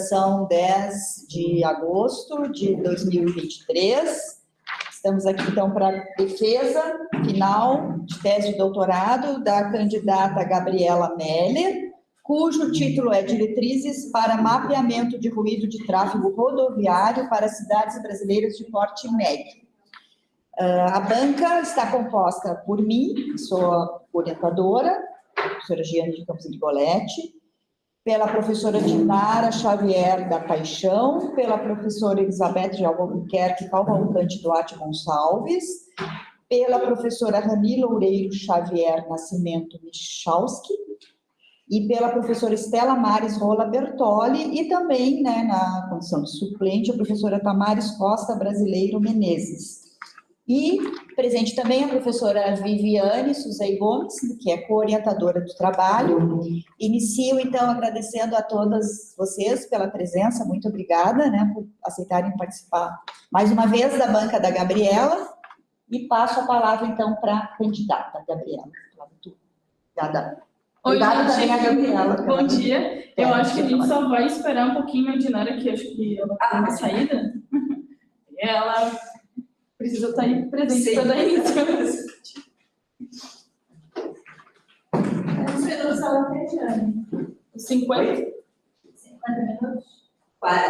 são 10 de agosto de 2023. Estamos aqui, então, para a defesa final de tese de doutorado da candidata Gabriela Meller, cujo título é Diretrizes para Mapeamento de Ruído de Tráfego Rodoviário para Cidades Brasileiras de Porte Médio. A banca está composta por mim, que sou a orientadora, a professora Giane de Campos Rigoletti, pela professora Dinara Xavier da Paixão, pela professora Elizabeth de Albuquerque Cavalcante Duarte Gonçalves, pela professora Rani Loureiro Xavier Nascimento Michalski e pela professora Estela Mares Rola Bertoli e também, né, na condição de suplente, a professora Tamares Costa Brasileiro Menezes. E presente também a professora Viviane Suzei Gomes, que é co-orientadora do trabalho. Inicio, então, agradecendo a todas vocês pela presença, muito obrigada, né, por aceitarem participar mais uma vez da banca da Gabriela, e passo a palavra, então, para a candidata Gabriela. Obrigada. Oi, Obrigada também a Gabriela. Bom dia. Eu acho que a gente só vai esperar um pouquinho a Dinara, que acho que ela tem uma saída. Ela precisa estar aí presente para dar início. Estamos esperando a sala fechando. 50? 50 minutos?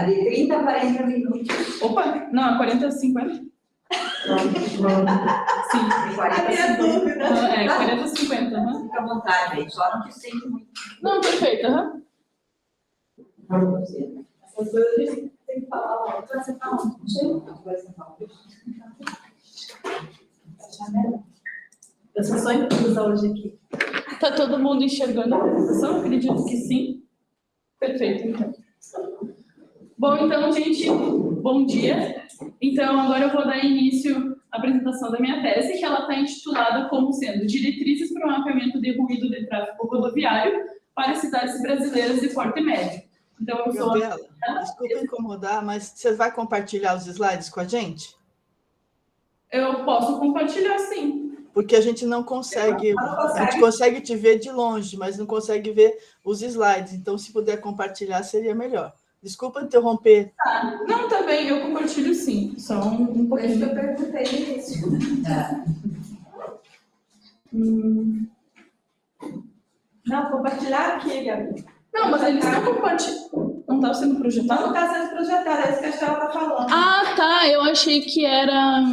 De 30 a 40 minutos. Opa, não, 40 a 50? Sim. 40 a 50. É, 40 a 50. Uhum. Fica à vontade aí, só não te sente muito. Não, perfeito. Uhum. Essas coisas a gente tem que falar logo. Você fala, não sei. Eu sou só inclusa hoje aqui. Tá todo mundo enxergando a apresentação? Acredito que sim. Perfeito, então. Bom, então, gente, bom dia. Então, agora eu vou dar início à apresentação da minha tese, que ela está intitulada como sendo Diretrizes para o Mapeamento de Ruído de Tráfego Rodoviário para Cidades Brasileiras de Porte Médio. Então, eu sou... Gabriela, desculpa incomodar, mas você vai compartilhar os slides com a gente? Eu posso compartilhar, sim. Porque a gente não consegue, a gente consegue te ver de longe, mas não consegue ver os slides. Então, se puder compartilhar, seria melhor. Desculpa interromper. Tá. Não, tá bem, eu compartilho sim. Só um pouquinho. Eu perguntei no início. Não, compartilhar aqui, Gabi. Não, mas eles estão compartilhando. Não está sendo projetado? Não está sendo projetado, é isso que a Estela está falando. Ah, tá. Eu achei que era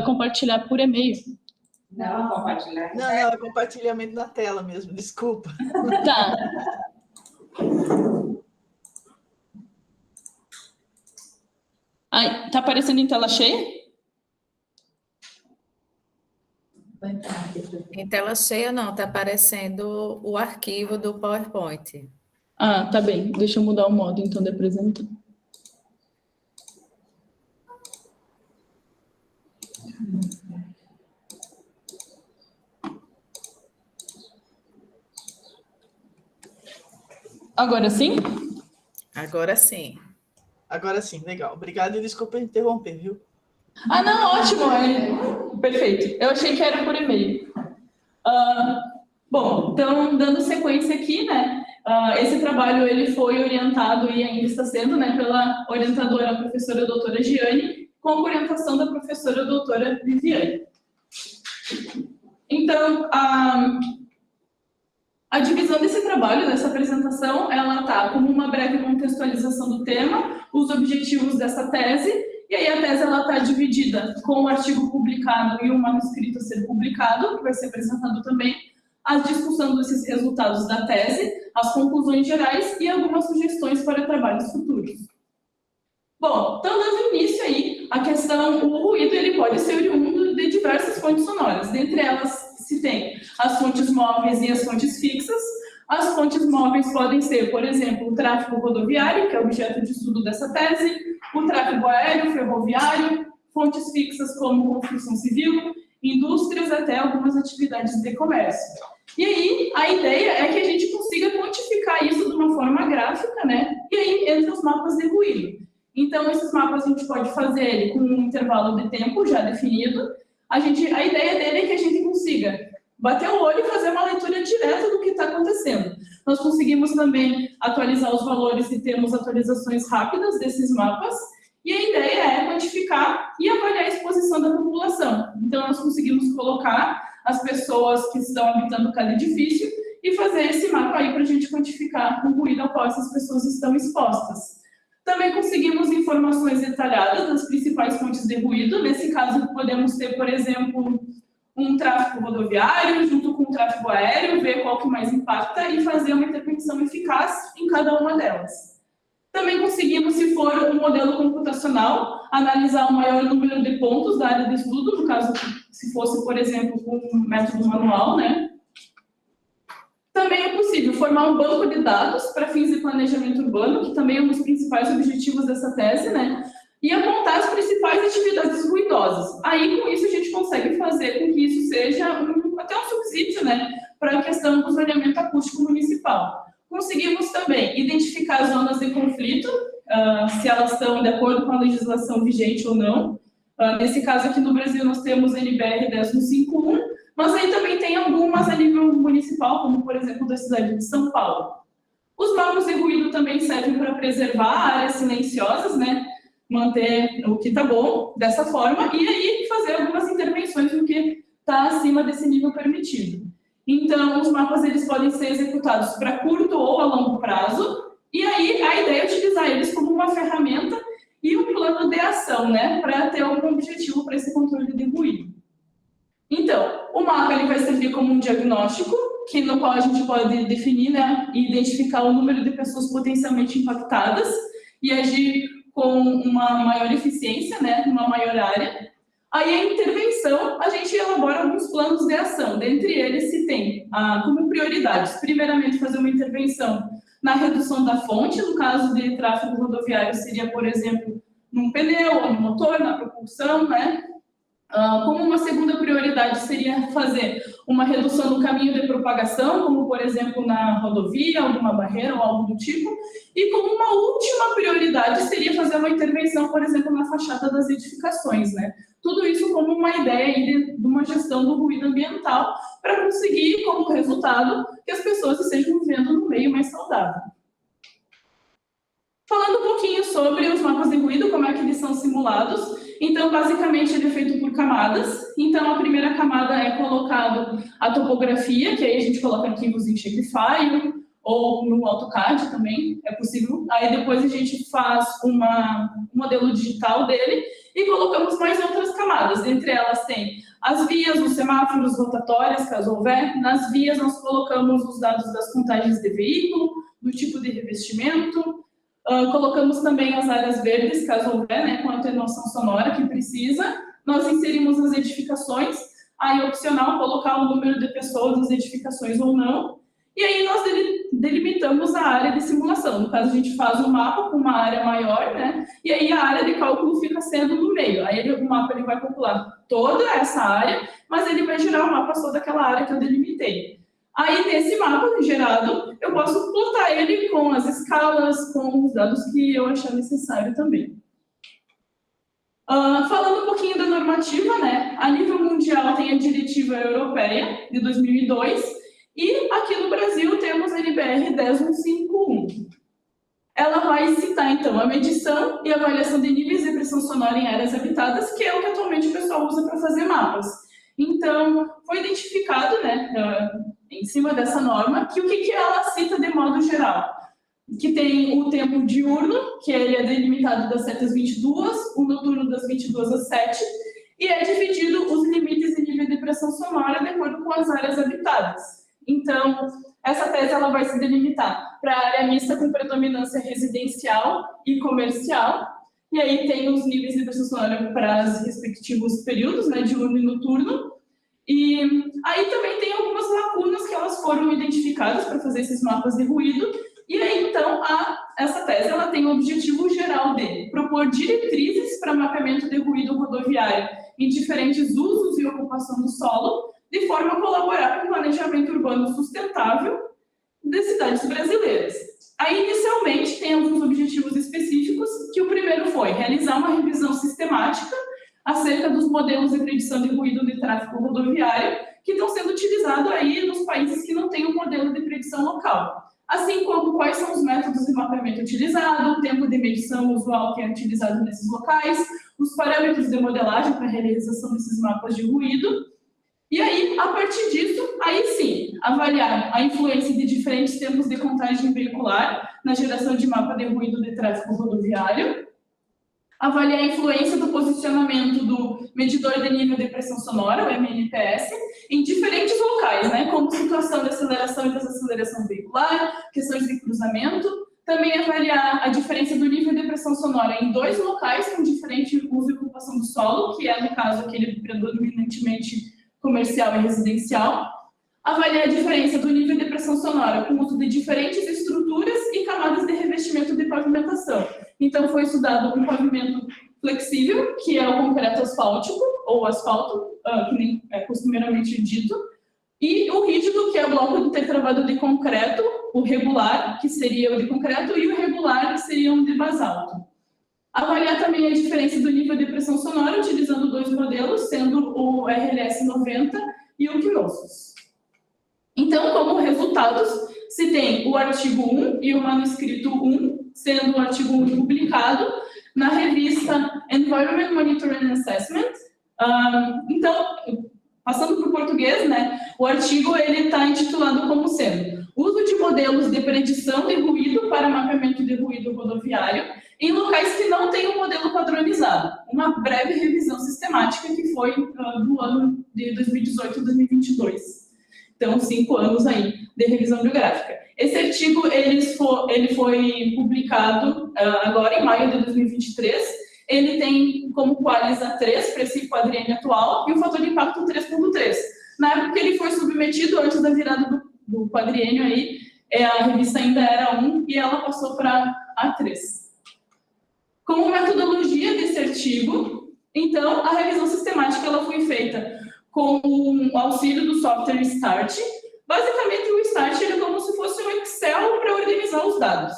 compartilhar por e-mail. Não, compartilhar. Não, é compartilhamento na tela mesmo, desculpa. Tá. Ai, tá aparecendo em tela cheia? Em tela cheia não, está aparecendo o arquivo do PowerPoint. Ah, tá bem. Deixa eu mudar o modo, então, de apresentar. Agora sim? Agora sim. Agora sim, legal. Obrigado e desculpa interromper, viu? Ah, não, ótimo. Perfeito. Eu achei que era por e-mail. Bom, então, dando sequência aqui, né? Esse trabalho ele foi orientado e ainda está sendo, né, pela orientadora, a professora doutora Giane, com orientação da professora doutora Viviane. Então, a divisão desse trabalho, dessa apresentação, ela está como uma breve contextualização do tema, os objetivos dessa tese, e aí a tese está dividida com um artigo publicado e um manuscrito a ser publicado, que vai ser apresentado também, a discussão desses resultados da tese, as conclusões gerais e algumas sugestões para trabalhos futuros. Bom, então, dando início aí, a questão, o ruído ele pode ser oriundo de diversas fontes sonoras, dentre elas se tem as fontes móveis e as fontes fixas. As fontes móveis podem ser, por exemplo, o tráfego rodoviário, que é objeto de estudo dessa tese, o tráfego aéreo, ferroviário, fontes fixas como construção civil, indústrias, até algumas atividades de comércio. E aí, a ideia é que a gente consiga quantificar isso de uma forma gráfica, né? E aí, entra os mapas de ruído. Então, esses mapas a gente pode fazer ele com um intervalo de tempo já definido. A ideia dele é que a gente consiga bater o olho e fazer uma leitura direta do que está acontecendo. Nós conseguimos também atualizar os valores e termos atualizações rápidas desses mapas, e a ideia é quantificar e avaliar a exposição da população. Então, nós conseguimos colocar as pessoas que estão habitando cada edifício e fazer esse mapa aí para a gente quantificar o ruído ao qual essas pessoas estão expostas. Também conseguimos informações detalhadas das principais fontes de ruído. Nesse caso, podemos ter, por exemplo, um tráfego rodoviário junto com o tráfego aéreo, ver qual que mais impacta e fazer uma intervenção eficaz em cada uma delas. Também conseguimos, se for um modelo computacional, analisar o maior número de pontos da área de estudo, no caso, se fosse, por exemplo, com um método manual, né? Também é possível formar um banco de dados para fins de planejamento urbano, que também é um dos principais objetivos dessa tese, né? E apontar as principais atividades ruidosas. Aí, com isso, a gente consegue fazer com que isso seja até um subsídio, né, para a questão do zoneamento acústico municipal. Conseguimos também identificar zonas de conflito, se elas estão de acordo com a legislação vigente ou não. Nesse caso aqui no Brasil, nós temos NBR 10151, mas aí também tem algumas a nível municipal, como, por exemplo, da cidade de São Paulo. Os mapas de ruído também servem para preservar áreas silenciosas, né? Manter o que está bom dessa forma e aí fazer algumas intervenções no que está acima desse nível permitido. Então, os mapas eles podem ser executados para curto ou a longo prazo e aí a ideia é utilizar eles como uma ferramenta e um plano de ação, né? Para ter algum objetivo para esse controle de ruído. Então, o mapa ele vai servir como um diagnóstico, no qual a gente pode definir, né, e identificar o número de pessoas potencialmente impactadas e agir com uma maior eficiência, né, numa maior área. Aí, a intervenção, a gente elabora alguns planos de ação. Dentre eles, se tem como prioridades, primeiramente, fazer uma intervenção na redução da fonte, no caso de tráfego rodoviário, seria, por exemplo, num pneu ou no motor, na propulsão, né? Como uma segunda prioridade seria fazer uma redução no caminho de propagação, como, por exemplo, na rodovia, alguma barreira ou algo do tipo. E como uma última prioridade seria fazer uma intervenção, por exemplo, na fachada das edificações, né? Tudo isso como uma ideia aí de uma gestão do ruído ambiental para conseguir, como resultado, que as pessoas estejam vivendo no meio mais saudável. Falando um pouquinho sobre os mapas de ruído, como é que eles são simulados. Então, basicamente, ele é feito por camadas. Então, a primeira camada é colocado a topografia, que aí a gente coloca arquivos em Shapefile ou no AutoCAD também, é possível. Aí depois a gente faz um modelo digital dele e colocamos mais outras camadas. Entre elas tem as vias, os semáforos rotatórios, caso houver. Nas vias nós colocamos os dados das contagens de veículo, do tipo de revestimento. Colocamos também as áreas verdes, caso houver, né, com a atenuação sonora que precisa. Nós inserimos as edificações, aí é opcional colocar o número de pessoas nas edificações ou não. E aí nós delimitamos a área de simulação. No caso, a gente faz um mapa com uma área maior, né, e aí a área de cálculo fica sendo no meio. Aí o mapa ele vai calcular toda essa área, mas ele vai gerar o mapa só daquela área que eu delimitei. Aí, nesse mapa gerado, eu posso plotar ele com as escalas, com os dados que eu achar necessário também. Falando um pouquinho da normativa, né? A nível mundial tem a Diretiva Europeia, de 2002, e aqui no Brasil temos a NBR 10151. Ela vai citar, então, a medição e avaliação de níveis de pressão sonora em áreas habitadas, que é o que atualmente o pessoal usa para fazer mapas. Então, foi identificado, né, em cima dessa norma, que o que ela cita de modo geral? Que tem o tempo diurno, que ele é delimitado das 7 às 22, o noturno das 22 às 7, e é dividido os limites de nível de pressão sonora de acordo com as áreas habitadas. Então, essa tese ela vai se delimitar para a área mista com predominância residencial e comercial, e aí tem os níveis de pressão sonora para os respectivos períodos, né, diurno e noturno. E aí também tem algumas lacunas que elas foram identificadas para fazer esses mapas de ruído. E aí, então, essa tese ela tem o objetivo geral de propor diretrizes para mapeamento de ruído rodoviário em diferentes usos e ocupação do solo, de forma a colaborar com o planejamento urbano sustentável das cidades brasileiras. Aí, inicialmente, tem alguns objetivos específicos, que o primeiro foi realizar uma revisão sistemática acerca dos modelos de predição de ruído de tráfego rodoviário que estão sendo utilizados aí nos países que não têm um modelo de predição local. assim como quais são os métodos de mapeamento utilizado, o tempo de medição usual que é utilizado nesses locais, os parâmetros de modelagem para a realização desses mapas de ruído. E aí, a partir disso, aí sim, avaliar a influência de diferentes tempos de contagem veicular na geração de mapa de ruído de tráfego rodoviário, avaliar a influência do posicionamento do medidor de nível de pressão sonora, o MNPS, em diferentes locais, né, como situação de aceleração e desaceleração veicular, questões de cruzamento. Também avaliar a diferença do nível de pressão sonora em 2 locais com diferente uso e ocupação do solo, que é, no caso, aquele predominantemente comercial e residencial. Avaliar a diferença do nível de pressão sonora com o uso de diferentes estruturas e camadas de revestimento de pavimentação. Então, foi estudado um pavimento flexível, que é o concreto asfáltico, ou asfalto, que nem é costumeiramente dito, e o rígido, que é o bloco de tetravado de concreto, o regular, que seria o de concreto, e o irregular, que seria um de basalto. Avaliar também a diferença do nível de pressão sonora, utilizando 2 modelos, sendo o RLS 90 e o Knossos. Então, como resultados, se tem o artigo 1 e o manuscrito 1, sendo o artigo 1 publicado na revista Environment Monitoring and Assessment. Então, passando para o português, né, o artigo está intitulado como sendo uso de modelos de predição de ruído para mapeamento de ruído rodoviário em locais que não têm um modelo padronizado. Uma breve revisão sistemática que foi do ano de 2018 a 2022. Então, 5 anos aí de revisão biográfica. Esse artigo ele foi publicado agora em maio de 2023. Ele tem como qualis a 3 para esse quadriênio atual e o fator de impacto 3.3. Na época que ele foi submetido, antes da virada do quadriênio aí, a revista ainda era 1 e ela passou para A3. Como metodologia desse artigo, então, a revisão sistemática ela foi feita com o auxílio do software Start. Basicamente, o Start ele é como se fosse um Excel para organizar os dados.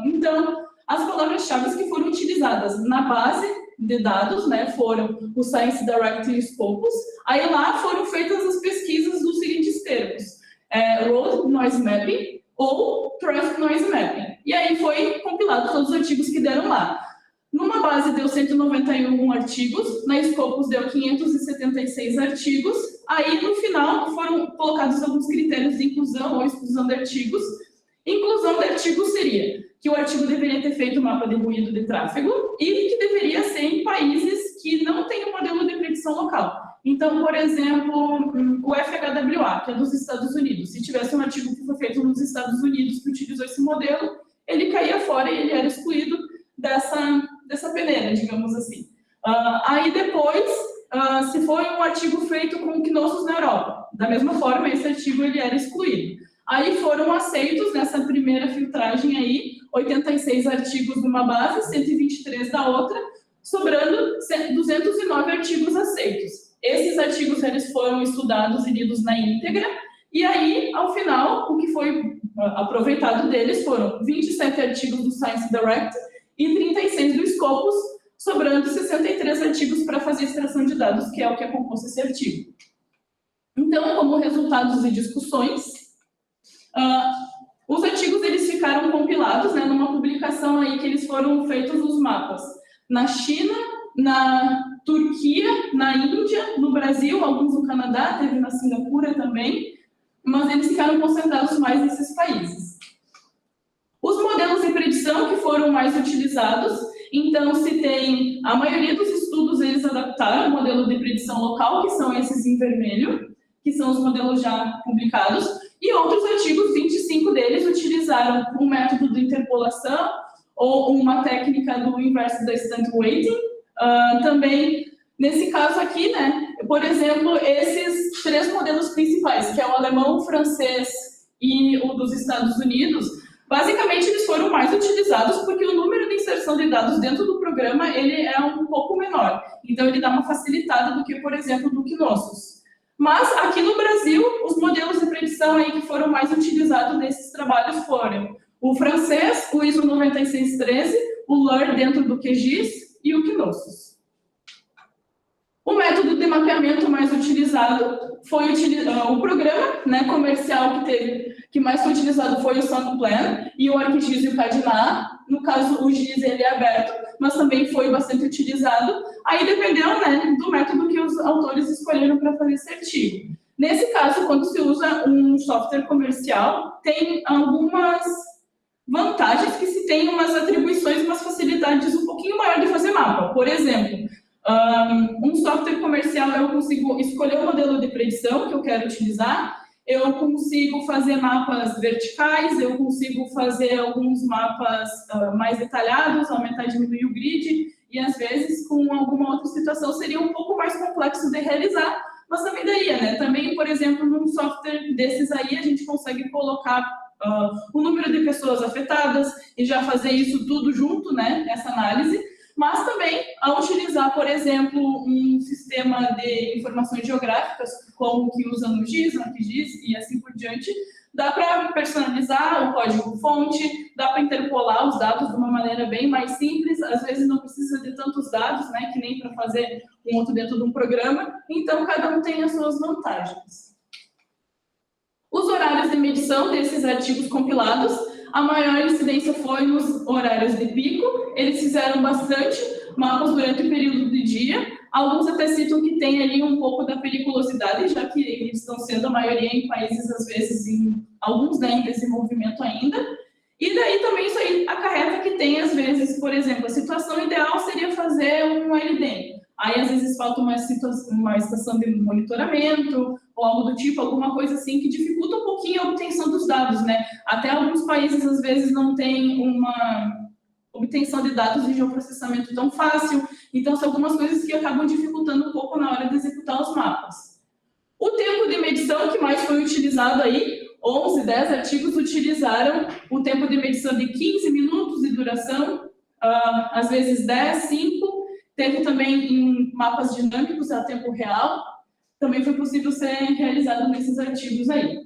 Então, as palavras-chave que foram utilizadas na base de dados, né, foram o Science Direct e Scopus. Aí lá foram feitas as pesquisas dos seguintes termos: Road Noise Mapping ou Traffic Noise Mapping. E aí foi compilado todos os artigos que deram lá. Numa base deu 191 artigos, na Scopus deu 576 artigos. Aí, no final, foram colocados alguns critérios de inclusão ou exclusão de artigos. Inclusão de artigos seria que o artigo deveria ter feito um mapa de ruído de tráfego e que deveria ser em países que não têm um modelo de predição local. Então, por exemplo, o FHWA, que é dos Estados Unidos. Se tivesse um artigo que foi feito nos Estados Unidos que utilizou esse modelo, ele caía fora e ele era excluído dessa peneira, digamos assim. Aí depois, se foi um artigo feito com Knossos na Europa, da mesma forma, esse artigo ele era excluído. Aí foram aceitos nessa primeira filtragem aí, 86 artigos numa base, 123 da outra, sobrando 209 artigos aceitos. Esses artigos eles foram estudados e lidos na íntegra, e aí, ao final, o que foi aproveitado deles foram 27 artigos do Science Direct e 36 do Scopus, sobrando 63 artigos para fazer extração de dados, que é o que é composto esse artigo. Então, como resultados e discussões, os artigos eles ficaram compilados, né, numa publicação aí que eles foram feitos os mapas na China, na Turquia, na Índia, no Brasil, alguns no Canadá, teve na Singapura também, mas eles ficaram concentrados mais nesses países. Os modelos de predição que foram mais utilizados, então se tem, a maioria dos estudos eles adaptaram o modelo de predição local, que são esses em vermelho, que são os modelos já publicados, e outros artigos, 25 deles, utilizaram um método de interpolação ou uma técnica do inverso da instant weighting. Também, nesse caso aqui, né, por exemplo, esses 3 modelos principais, que é o alemão, o francês e o dos Estados Unidos, basicamente eles foram mais utilizados porque o número de inserção de dados dentro do programa ele é um pouco menor. Então, ele dá uma facilitada do que, por exemplo, do Knossos. Mas, aqui no Brasil, os modelos de predição aí que foram mais utilizados nesses trabalhos foram o francês, o ISO 9613, o LUR dentro do QGIS e o Knossos. O método de mapeamento mais utilizado foi o programa, né, comercial que mais foi utilizado foi o SoundPlan e o ArcGIS e o CADNA. No caso, o GIS ele é aberto, mas também foi bastante utilizado. Aí dependeu, né, do método que os autores escolheram para fazer esse artigo. Nesse caso, quando se usa um software comercial, tem algumas vantagens que se tem umas atribuições, umas facilidades um pouquinho maior de fazer mapa. Por exemplo, um software comercial eu consigo escolher o modelo de predição que eu quero utilizar, eu consigo fazer mapas verticais, eu consigo fazer alguns mapas mais detalhados, aumentar e diminuir o grid, e às vezes com alguma outra situação seria um pouco mais complexo de realizar, mas também daria, né? Também, por exemplo, num software desses aí, a gente consegue colocar o número de pessoas afetadas e já fazer isso tudo junto, né? Essa análise. Mas também, ao utilizar, por exemplo, um sistema de informações geográficas, como o que usa no GIS, no ArcGIS e assim por diante, dá para personalizar o código-fonte, dá para interpolar os dados de uma maneira bem mais simples, às vezes não precisa de tantos dados, né, que nem para fazer um outro dentro de um programa, então cada um tem as suas vantagens. Os horários de medição desses artigos compilados, a maior incidência foi nos horários de pico, eles fizeram bastante mapas durante o período de dia, alguns até citam que tem ali um pouco da periculosidade, já que eles estão sendo a maioria em países, às vezes, alguns né, em desenvolvimento ainda, e daí também isso aí acarreta que tem, às vezes, por exemplo, a situação ideal seria fazer um LDM, aí às vezes falta uma estação de monitoramento, ou algo do tipo, alguma coisa assim que dificulta um pouquinho a obtenção dos dados, né? Até alguns países, às vezes, não têm uma obtenção de dados de geoprocessamento tão fácil, então são algumas coisas que acabam dificultando um pouco na hora de executar os mapas. O tempo de medição que mais foi utilizado aí, 11, 10 artigos utilizaram um tempo de medição de 15 minutos de duração, às vezes 10, 5, teve também em mapas dinâmicos a tempo real, também foi possível ser realizado nesses artigos aí.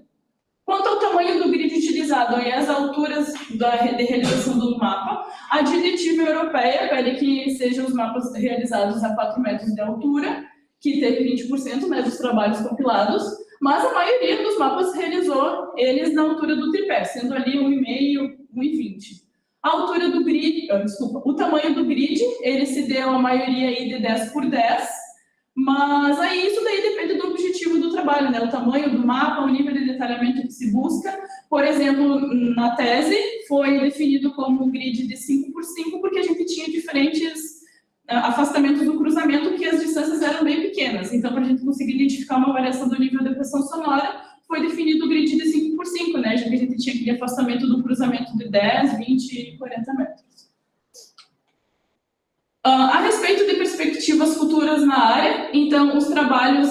Quanto ao tamanho do grid utilizado e as alturas de realização do mapa, a diretiva europeia pede que sejam os mapas realizados a 4 metros de altura, que teve 20% né, dos trabalhos compilados, mas a maioria dos mapas realizou eles na altura do tripé, sendo ali 1,5, 1,20. A altura do grid, o tamanho do grid, ele se deu a maioria aí de 10 por 10, mas aí isso daí depende do objetivo do trabalho, né? O tamanho do mapa, o nível de detalhamento que se busca. Por exemplo, na tese foi definido como grid de 5 por 5 porque a gente tinha diferentes afastamentos do cruzamento que as distâncias eram bem pequenas. Então, para a gente conseguir identificar uma variação do nível de pressão sonora, foi definido o grid de 5 por 5, né? Já que a gente tinha aquele afastamento do cruzamento de 10, 20 e 40 metros. A respeito de perspectivas futuras na área, então, os trabalhos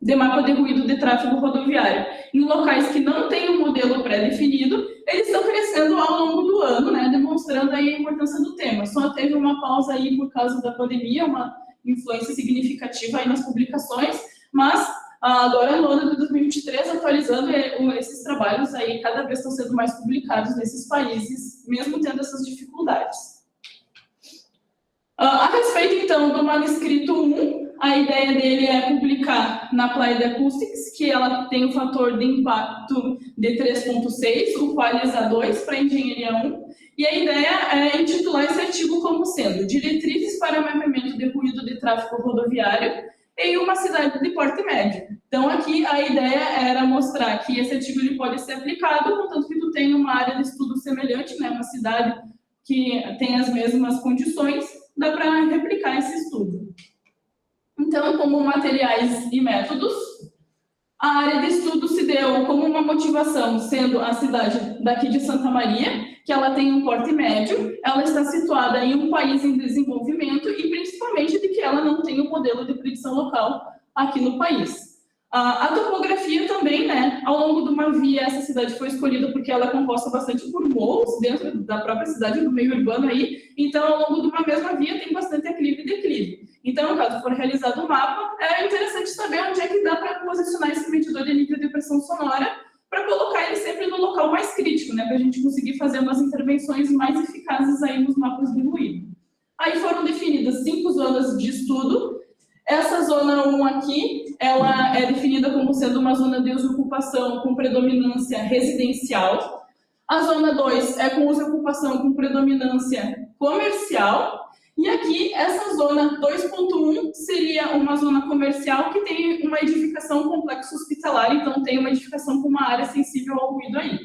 de mapa de ruído de tráfego rodoviário em locais que não têm um modelo pré-definido, eles estão crescendo ao longo do ano, né, demonstrando aí a importância do tema. Só teve uma pausa aí por causa da pandemia, uma influência significativa aí nas publicações, mas agora no ano de 2023, atualizando esses trabalhos aí, cada vez estão sendo mais publicados nesses países, mesmo tendo essas dificuldades. A respeito, então, do manuscrito 1, a ideia dele é publicar na Applied Acoustics, que ela tem o fator de impacto de 3.6, o Qualis A2 para Engenharia 1, e a ideia é intitular esse artigo como sendo Diretrizes para mapeamento de ruído de tráfego rodoviário em uma cidade de porte médio. Então, aqui a ideia era mostrar que esse artigo ele pode ser aplicado, contanto que tu tem uma área de estudo semelhante, né, uma cidade que tem as mesmas condições, dá para replicar esse estudo. Então, como materiais e métodos, a área de estudo se deu como uma motivação, sendo a cidade daqui de Santa Maria, que ela tem um porte médio, ela está situada em um país em desenvolvimento e, principalmente, de que ela não tem um modelo de predição local aqui no país. A topografia também, né? Ao longo de uma via, essa cidade foi escolhida porque ela é composta bastante por morros dentro da própria cidade, do meio urbano aí. Então, ao longo de uma mesma via, tem bastante aclive e declive. Então, no caso for realizado o mapa, é interessante saber onde é que dá para posicionar esse medidor de nível de pressão sonora para colocar ele sempre no local mais crítico, né? Para a gente conseguir fazer umas intervenções mais eficazes aí nos mapas de ruído. Aí foram definidas 5 zonas de estudo, Essa zona 1 aqui, ela é definida como sendo uma zona de uso e ocupação com predominância residencial. A zona 2 é com uso e ocupação com predominância comercial. E aqui, essa zona 2.1 seria uma zona comercial que tem uma edificação complexo hospitalar, então tem uma edificação com uma área sensível ao ruído aí.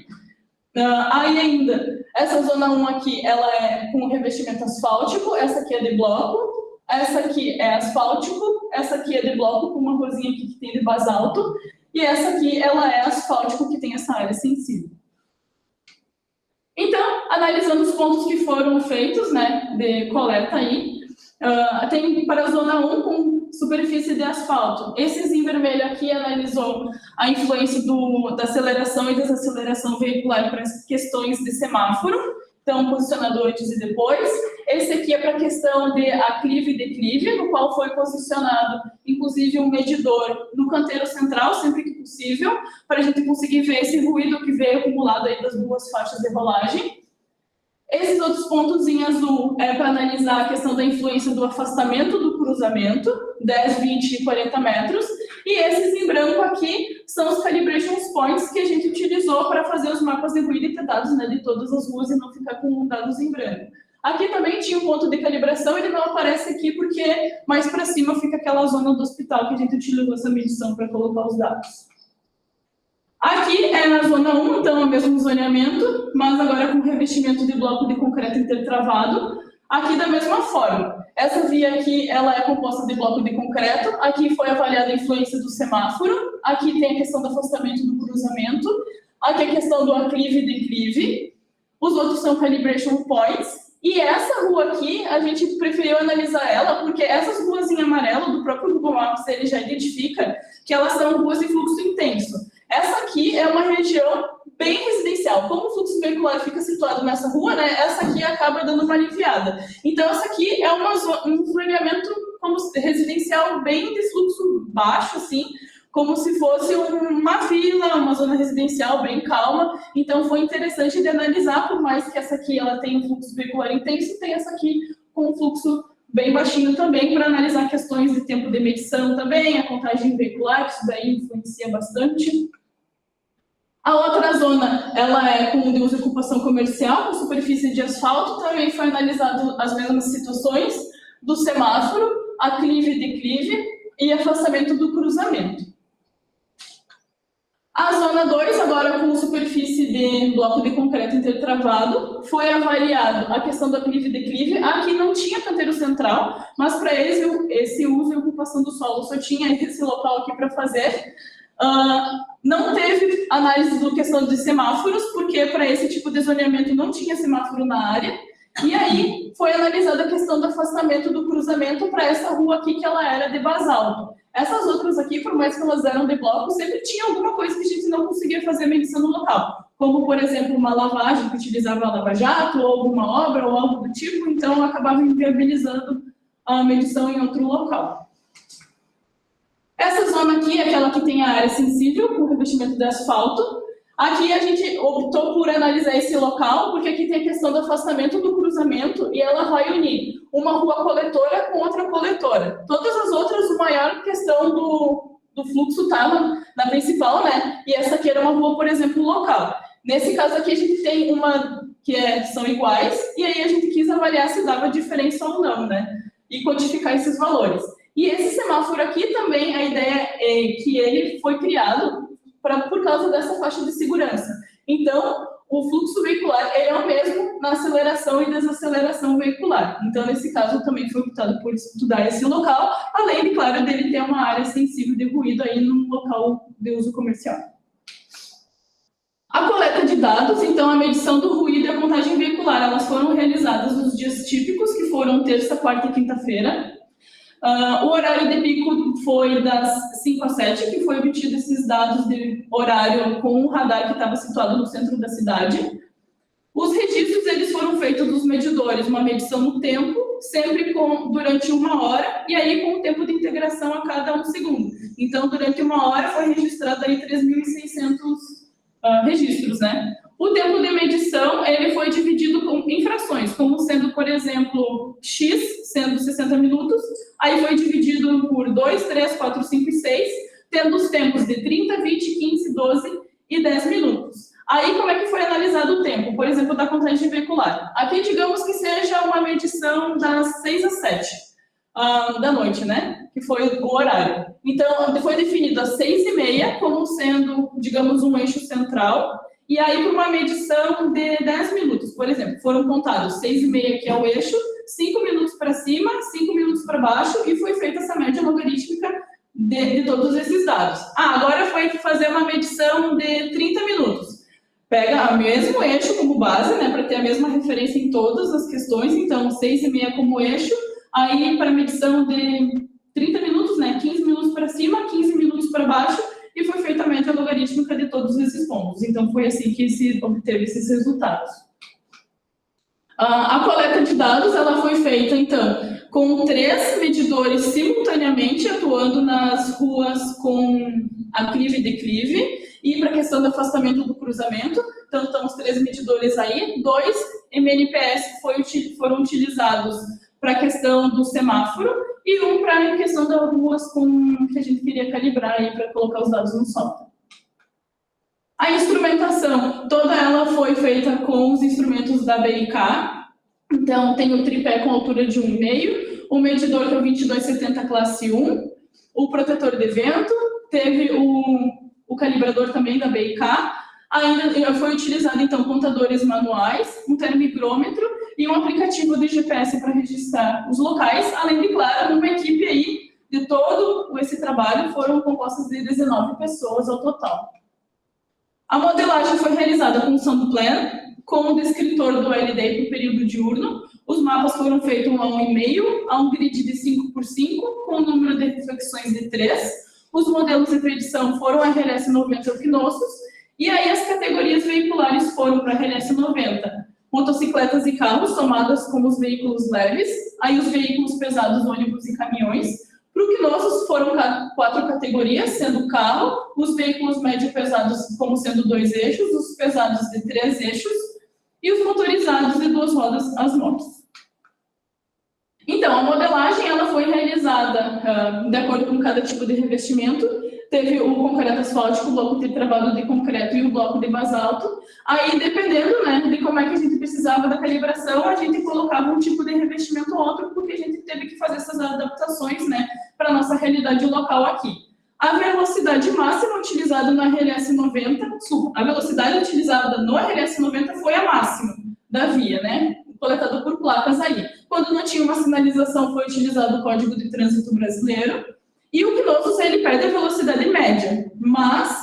Aí ainda, essa zona 1 aqui, ela é com revestimento asfáltico, essa aqui é de bloco, essa aqui é asfáltico, essa aqui é de bloco com uma corzinha aqui que tem de basalto, e essa aqui, ela é asfáltico que tem essa área sensível. Então, analisando os pontos que foram feitos, né, de coleta aí, tem para a zona 1 com superfície de asfalto. Esses em vermelho aqui analisou a influência da aceleração e desaceleração veicular para as questões de semáforo, então posicionado antes e depois. Esse aqui é para a questão de aclive e declive, no qual foi posicionado, inclusive, um medidor no canteiro central, sempre que possível, para a gente conseguir ver esse ruído que veio acumulado aí das duas faixas de rolagem. Esses outros pontos em azul é para analisar a questão da influência do afastamento do cruzamento, 10, 20 e 40 metros. E esses em branco aqui são os calibration points que a gente utilizou para fazer os mapas de ruído e ter dados, né, de todas as ruas e não ficar com dados em branco. Aqui também tinha um ponto de calibração, ele não aparece aqui porque mais para cima fica aquela zona do hospital que a gente utilizou essa medição para colocar os dados. Aqui é na zona 1, então é o mesmo zoneamento, mas agora com revestimento de bloco de concreto intertravado. Aqui da mesma forma. Essa via aqui, ela é composta de bloco de concreto. Aqui foi avaliada a influência do semáforo. Aqui tem a questão do afastamento do cruzamento. Aqui a questão do aclive e declive. Os outros são calibration points. E essa rua aqui, a gente preferiu analisar ela, porque essas ruas em amarelo do próprio Google Maps, ele já identifica que elas são ruas de fluxo intenso. Essa aqui é uma região bem residencial. Como o fluxo veicular fica situado nessa rua, né, essa aqui acaba dando uma aliviada. Então, essa aqui é um zoneamento como residencial bem de fluxo baixo, assim, como se fosse uma vila, uma zona residencial bem calma. Então, foi interessante de analisar, por mais que essa aqui ela tenha um fluxo veicular intenso, tem essa aqui com um fluxo bem baixinho também, para analisar questões de tempo de medição também, a contagem veicular, que isso daí influencia bastante. A outra zona, ela é com uso e ocupação comercial, com superfície de asfalto, também foi analisado as mesmas situações do semáforo, aclive e declive e afastamento do cruzamento. A zona 2, agora com superfície de bloco de concreto intertravado, foi avaliado a questão do aclive e declive. Aqui não tinha canteiro central, mas para esse uso e ocupação do solo só tinha esse local aqui para fazer. Não teve análise da questão de semáforos, porque para esse tipo de zoneamento não tinha semáforo na área. E aí foi analisada a questão do afastamento do cruzamento para essa rua aqui, que ela era de basalto. Essas outras aqui, por mais que elas eram de bloco, sempre tinha alguma coisa que a gente não conseguia fazer medição no local. Como, por exemplo, uma lavagem que utilizava a lava-jato, ou alguma obra, ou algo do tipo, então acabava inviabilizando a medição em outro local. Essa zona aqui é aquela que tem a área sensível, com revestimento de asfalto. Aqui a gente optou por analisar esse local, porque aqui tem a questão do afastamento do cruzamento e ela vai unir uma rua coletora com outra coletora. Todas as outras, a maior questão do fluxo está na principal, né? E essa aqui era uma rua, por exemplo, local. Nesse caso aqui a gente tem uma que são iguais, e aí a gente quis avaliar se dava diferença ou não, né? E quantificar esses valores. E esse semáforo aqui também, a ideia é que ele foi criado por causa dessa faixa de segurança. Então, o fluxo veicular ele é o mesmo na aceleração e desaceleração veicular. Então, nesse caso, também foi optado por estudar esse local, além, de, claro, dele ter uma área sensível de ruído aí num local de uso comercial. A coleta de dados, então, a medição do ruído e a contagem veicular, elas foram realizadas nos dias típicos, que foram terça, quarta e quinta-feira. O horário de pico foi das 5 às 7, que foi obtido esses dados de horário com o radar que estava situado no centro da cidade. Os registros eles foram feitos dos medidores, uma medição no tempo, sempre durante 1 hora, e aí com o tempo de integração a cada 1 segundo. Então, durante 1 hora foi registrado aí 3.600 registros, né? O tempo de medição, ele foi dividido em frações, como sendo, por exemplo, X, sendo 60 minutos, aí foi dividido por 2, 3, 4, 5 e 6, tendo os tempos de 30, 20, 15, 12 e 10 minutos. Aí, como é que foi analisado o tempo? Por exemplo, da contagem veicular. Aqui, digamos que seja uma medição das 6 às 7 da noite, né? Que foi o horário. Então, foi definido às 6h30 como sendo, digamos, um eixo central. E aí, por uma medição de 10 minutos, por exemplo, foram contados 6h30, que é o eixo, 5 minutos para cima, 5 minutos para baixo, e foi feita essa média logarítmica de todos esses dados. Agora foi fazer uma medição de 30 minutos. Pega o mesmo eixo como base, né, para ter a mesma referência em todas as questões, então 6h30 como eixo, aí para medição de 30 minutos, né, 15 minutos para cima, 15 minutos para baixo, e foi feita a média logarítmica de todos esses pontos. Então, foi assim que se obteve esses resultados. A coleta de dados, ela foi feita, então, com 3 medidores simultaneamente atuando nas ruas com aclive e declive, e para a questão do afastamento do cruzamento, então, estão os 3 medidores aí, 2 MNPS foram utilizados para a questão do semáforo, e um para a questão das ruas que a gente queria calibrar aí para colocar os dados no software. A instrumentação, toda ela foi feita com os instrumentos da BIK. Então, tem o tripé com altura de 1,5, o medidor que é o 2270 classe 1, o protetor de vento, teve o calibrador também da BIK. Ainda foi utilizado, então, contadores manuais, um termigrômetro e um aplicativo de GPS para registrar os locais, além de, claro, uma equipe aí de todo esse trabalho, foram compostas de 19 pessoas ao total. A modelagem foi realizada com o Soundplan, com o descritor do LD para o período diurno. Os mapas foram feitos a 1,5, a um grid de 5x5, com o número de reflexões de 3. Os modelos de predição foram RLS 90 Equinoxus, e aí as categorias veiculares foram para RLS 90. Motocicletas e carros, tomadas como os veículos leves, aí os veículos pesados, ônibus e caminhões. Para o Equinoxus foram 4 categorias, sendo carro, os veículos médio pesados como sendo 2 eixos, os pesados de 3 eixos, e os motorizados de 2 rodas, as motos. Então, a modelagem ela foi realizada de acordo com cada tipo de revestimento. Teve o concreto asfáltico, o bloco de travado de concreto e o bloco de basalto. Aí, dependendo, né, de como é que a gente precisava da calibração, a gente colocava um tipo de revestimento ou outro, porque a gente teve que fazer essas adaptações, né, para a nossa realidade local aqui. A velocidade máxima utilizada no RLS 90, a velocidade utilizada no RLS 90 foi a máxima da via, né, coletado por placas aí. Quando não tinha uma sinalização, foi utilizado o Código de Trânsito Brasileiro. E o Equinoxus, ele pede a velocidade média, mas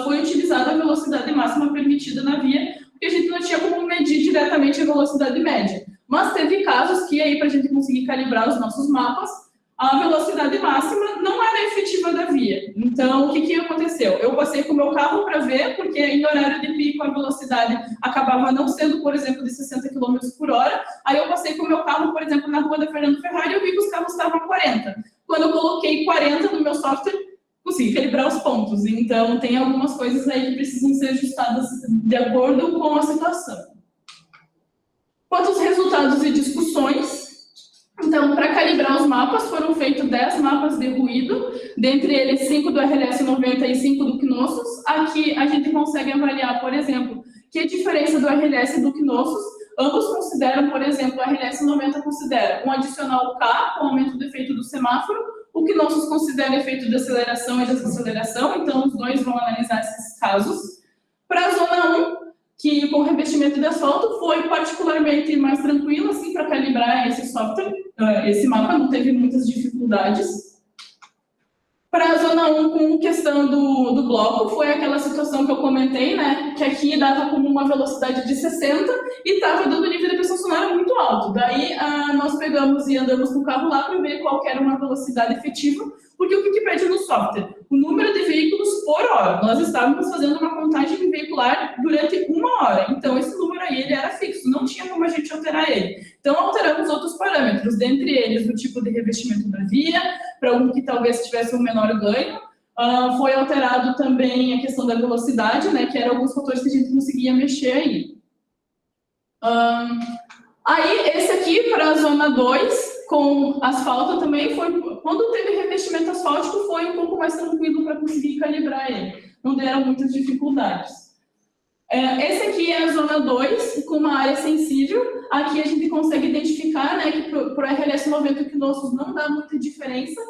foi utilizada a velocidade máxima permitida na via, porque a gente não tinha como medir diretamente a velocidade média. Mas teve casos que, aí, para a gente conseguir calibrar os nossos mapas, a velocidade máxima não era efetiva da via. Então, o que aconteceu? Eu passei com o meu carro para ver, porque em horário de pico a velocidade acabava não sendo, por exemplo, de 60 km por hora. Aí eu passei com o meu carro, por exemplo, na rua da Fernando Ferrari e eu vi que os carros estavam a 40. Quando eu coloquei 40 no meu software, consegui calibrar os pontos. Então, tem algumas coisas aí que precisam ser ajustadas de acordo com a situação. Quanto aos resultados e discussões, então, para calibrar os mapas, foram feitos 10 mapas de ruído, dentre eles 5 do RLS 90 e 5 do Equinoxus. Aqui a gente consegue avaliar, por exemplo, que a diferença do RLS e do Equinoxus, ambos consideram, por exemplo, o RLS 90 considera um adicional K, com aumento do efeito do semáforo, o Equinoxus considera efeito de aceleração e desaceleração, então os dois vão analisar esses casos. Para a zona 1, que com revestimento de asfalto foi particularmente mais tranquilo, assim, para calibrar esse software, esse mapa não teve muitas dificuldades. Para a zona 1, com questão do bloco, foi aquela situação que eu comentei, né, que aqui dava como uma velocidade de 60 e estava dando nível de pressão sonora muito alto. Daí, nós pegamos e andamos com o carro lá para ver qual que era uma velocidade efetiva, porque o que pede no software? O número de veículos por hora. Nós estávamos fazendo uma contagem veicular durante 1 hora. Então, esse número aí ele era fixo, não tinha como a gente alterar ele. Então, alteramos outros parâmetros, dentre eles o tipo de revestimento da via, para um que talvez tivesse um menor ganho, Foi alterado também a questão da velocidade, né, que eram alguns fatores que a gente conseguia mexer aí. Aí, esse aqui, para a zona 2, com asfalto também, foi, quando teve revestimento asfáltico, foi um pouco mais tranquilo para conseguir calibrar ele. Não deram muitas dificuldades. Esse aqui é a zona 2, com uma área sensível. Aqui a gente consegue identificar, né, que para o RLS 90 quiloços não dá muita diferença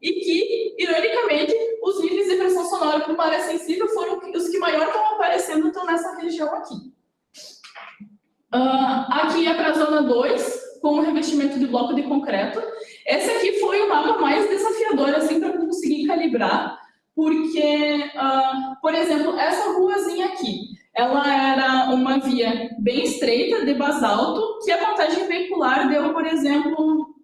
e que, ironicamente, os níveis de pressão sonora para uma área sensível foram os que maior estão aparecendo, estão nessa região aqui. Aqui é para a zona 2, com o revestimento de bloco de concreto. Esse aqui foi o mapa mais desafiador, assim, para conseguir calibrar, porque, por exemplo, essa ruazinha aqui, ela era uma via bem estreita, de basalto, que a contagem veicular deu, por exemplo,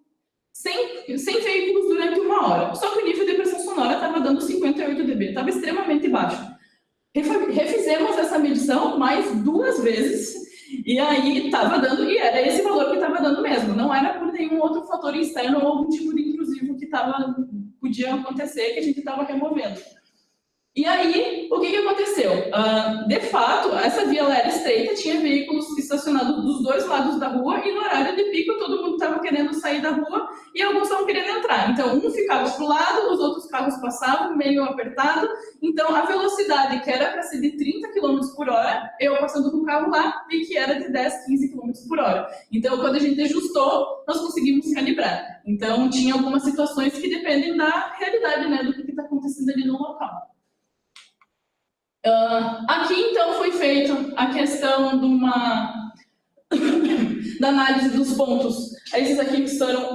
100 veículos durante 1 hora. Só que o nível de pressão sonora estava dando 58 dB, estava extremamente baixo. Refizemos essa medição mais 2 vezes, e aí estava dando, e era esse valor que estava dando mesmo, não era por nenhum outro fator externo ou algum tipo de intrusivo que podia acontecer, que a gente estava removendo. E aí, o que aconteceu? De fato, essa via era estreita, tinha veículos estacionados dos 2 lados da rua, e no horário de pico todo mundo estava querendo sair da rua e alguns estavam querendo entrar. Então, um ficava para o lado, os outros carros passavam, meio apertado. Então, a velocidade que era para ser de 30 km por hora, eu passando com o carro lá, vi que era de 10, 15 km por hora. Então, quando a gente ajustou, nós conseguimos calibrar. Então, tinha algumas situações que dependem da realidade, né, do que está acontecendo ali no local. Aqui, então, foi feita a questão da análise dos pontos. Esses aqui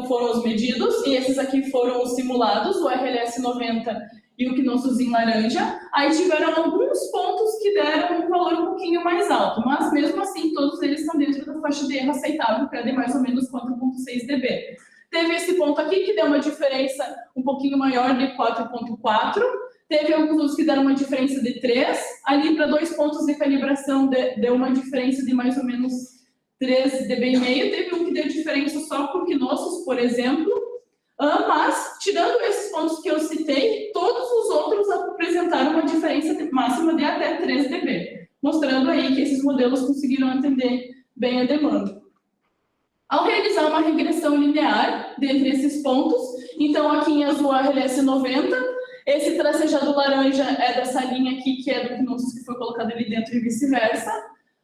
foram os medidos e esses aqui foram os simulados, o RLS 90 e o Knossos em laranja. Aí tiveram alguns pontos que deram um valor um pouquinho mais alto, mas mesmo assim todos eles estão dentro da faixa de erro aceitável, que é de mais ou menos 4,6 dB. Teve esse ponto aqui que deu uma diferença um pouquinho maior de 4,4. Teve alguns que deram uma diferença de 3. Ali, para 2 pontos de calibração, deu uma diferença de mais ou menos 3 dB e meio. Teve um que deu diferença só por Knossos, por exemplo. Mas, tirando esses pontos que eu citei, todos os outros apresentaram uma diferença máxima de até 3 dB, mostrando aí que esses modelos conseguiram atender bem a demanda. Ao realizar uma regressão linear dentre esses pontos, então aqui em azul a RLS 90, esse tracejado laranja é dessa linha aqui, que é do Knossos que foi colocado ali dentro e vice-versa.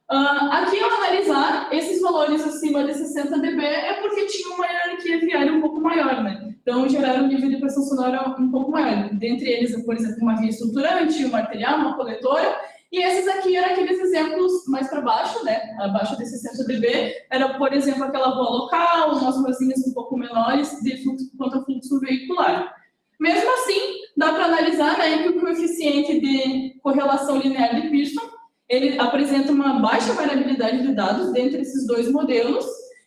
Aqui, ao analisar esses valores acima de 60 dB, é porque tinha uma hierarquia viária um pouco maior, né? Então, geraram um nível de pressão sonora um pouco maior. Dentre eles, por exemplo, uma via estruturante, uma arterial, uma coletora. E esses aqui eram aqueles exemplos mais para baixo, né? Abaixo de 60 dB, era, por exemplo, aquela rua local, umas ruazinhas um pouco menores de fluxo, quanto ao fluxo veicular. Mesmo assim, dá para analisar, né, que o coeficiente de correlação linear de Pearson, ele apresenta uma baixa variabilidade de dados dentre esses 2 modelos.